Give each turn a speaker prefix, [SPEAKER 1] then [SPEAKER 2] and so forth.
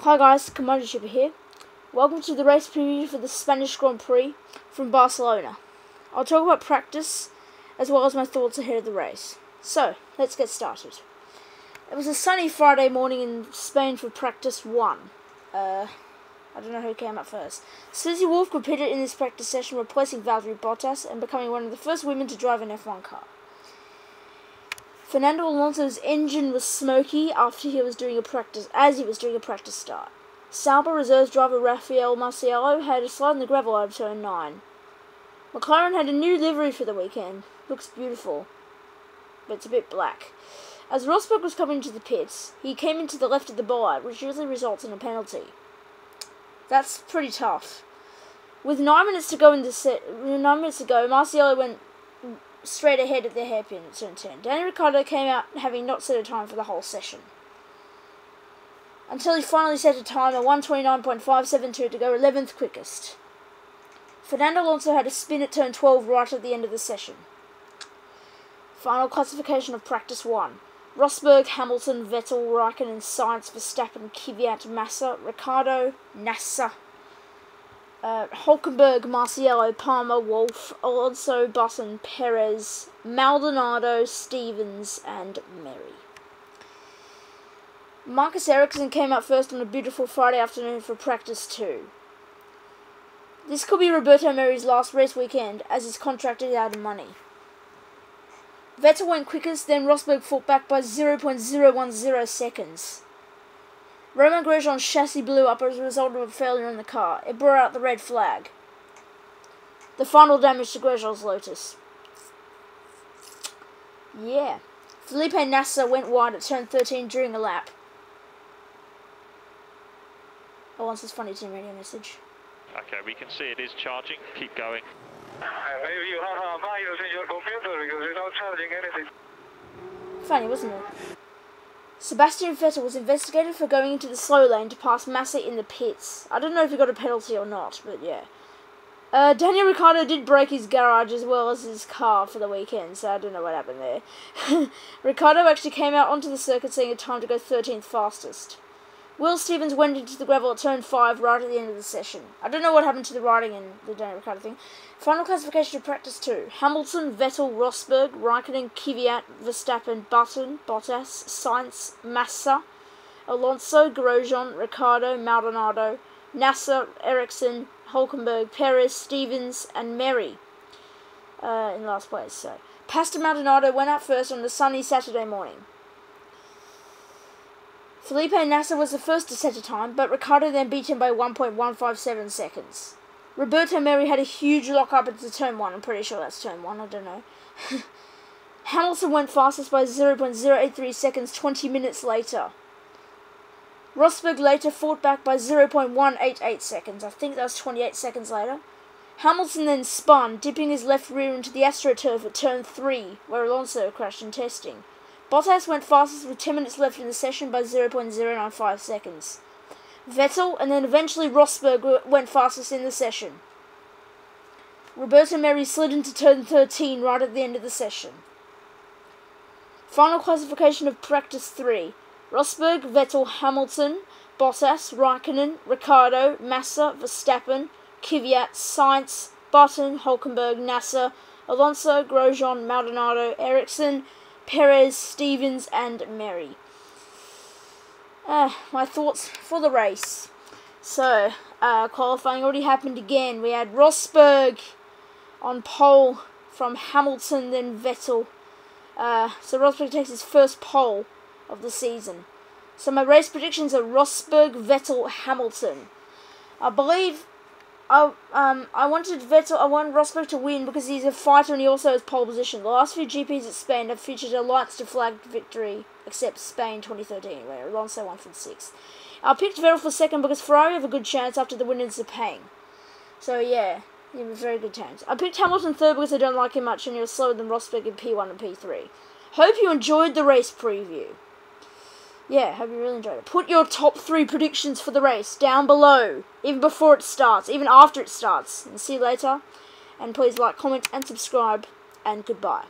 [SPEAKER 1] Hi guys, Commodity Shipper here. Welcome to the race preview for the Spanish Grand Prix from Barcelona. I'll talk about practice as well as my thoughts ahead of the race. So, let's get started. It was a sunny Friday morning in Spain for practice 1. I don't know who came up first. Susie Wolff competed in this practice session, replacing Valtteri Bottas and becoming one of the first women to drive an F1 car. Fernando Alonso's engine was smoky after he was doing a practice start. Sauber reserves driver Rafael Marciello had a slide in the gravel out of turn 9. McLaren had a new livery for the weekend. Looks beautiful, but it's a bit black. As Rosberg was coming into the pits, he came into the left of the bollard, which usually results in a penalty. That's pretty tough. With 9 minutes to go, Marciello went straight ahead at the hairpin at turn 10. Daniel Ricciardo came out having not set a time for the whole session, until he finally set a time at 1:29.572 to go 11th quickest. Fernando Alonso had a spin at turn 12 right at the end of the session. Final classification of practice 1. Rosberg, Hamilton, Vettel, Raikkonen, Sainz, Verstappen, Kvyat, Massa, Ricciardo, Nasser, Hulkenberg, Marciello, Palmer, Wolff, Alonso, Button, Perez, Maldonado, Stevens, and Merry. Marcus Ericsson came out first on a beautiful Friday afternoon for practice 2. This could be Roberto Merry's last race weekend, as his contract is out of money. Vettel went quickest, then Rosberg fought back by 0.010 seconds. Romain Grosjean's chassis blew up as a result of a failure in the car. It brought out the red flag. The final damage to Grosjean's Lotus. Yeah. Felipe Nasser went wide at turn 13 during a lap. Alonso's funny team radio message.
[SPEAKER 2] Okay, we can see it is charging. Keep going.
[SPEAKER 3] Maybe you have a virus in your computer because it's not charging anything.
[SPEAKER 1] Funny, wasn't it? Sebastian Vettel was investigated for going into the slow lane to pass Massa in the pits. I don't know if he got a penalty or not, but yeah. Daniel Ricciardo did break his garage as well as his car for the weekend, so I don't know what happened there. Ricciardo actually came out onto the circuit saying a time to go 13th fastest. Will Stevens went into the gravel at turn 5 right at the end of the session. I don't know what happened to the riding in the Daniel Ricciardo thing. Final classification of practice 2. Hamilton, Vettel, Rosberg, Raikkonen, Kvyat, Verstappen, Button, Bottas, Sainz, Massa, Alonso, Grosjean, Ricciardo, Maldonado, Nasser, Ericsson, Hulkenberg, Perez, Stevens, and Merry in last place. So, Pastor Maldonado went out first on the sunny Saturday morning. Felipe Nasser was the first to set a time, but Ricciardo then beat him by 1.157 seconds. Roberto Merry had a huge lock-up into turn 1. I'm pretty sure that's turn 1, I don't know. Hamilton went fastest by 0.083 seconds 20 minutes later. Rosberg later fought back by 0.188 seconds. I think that was 28 seconds later. Hamilton then spun, dipping his left rear into the AstroTurf at turn 3, where Alonso crashed in testing. Bottas went fastest with 10 minutes left in the session by 0.095 seconds. Vettel and then eventually Rosberg went fastest in the session. Roberto Merry slid into turn 13 right at the end of the session. Final classification of practice 3. Rosberg, Vettel, Hamilton, Bottas, Raikkonen, Ricciardo, Massa, Verstappen, Kvyat, Sainz, Button, Hulkenberg, Nasser, Alonso, Grosjean, Maldonado, Ericsson, Perez, Stevens, and Merry. My thoughts for the race. So, qualifying already happened again. We had Rosberg on pole from Hamilton, then Vettel. So Rosberg takes his first pole of the season. So my race predictions are Rosberg, Vettel, Hamilton. I believe I want Rosberg to win because he's a fighter and he also has pole position. The last few GPs at Spain have featured a lights to flag victory, except Spain 2013, where Alonso won for the 6th. I picked Vettel for 2nd because Ferrari have a good chance after the win in Sepang. So yeah, he has a very good chance. I picked Hamilton 3rd because I don't like him much and he was slower than Rosberg in P1 and P3. Hope you enjoyed the race preview. Yeah, hope you really enjoyed it. Put your top 3 predictions for the race down below, even before it starts, even after it starts. And see you later. And please like, comment, and subscribe. And goodbye.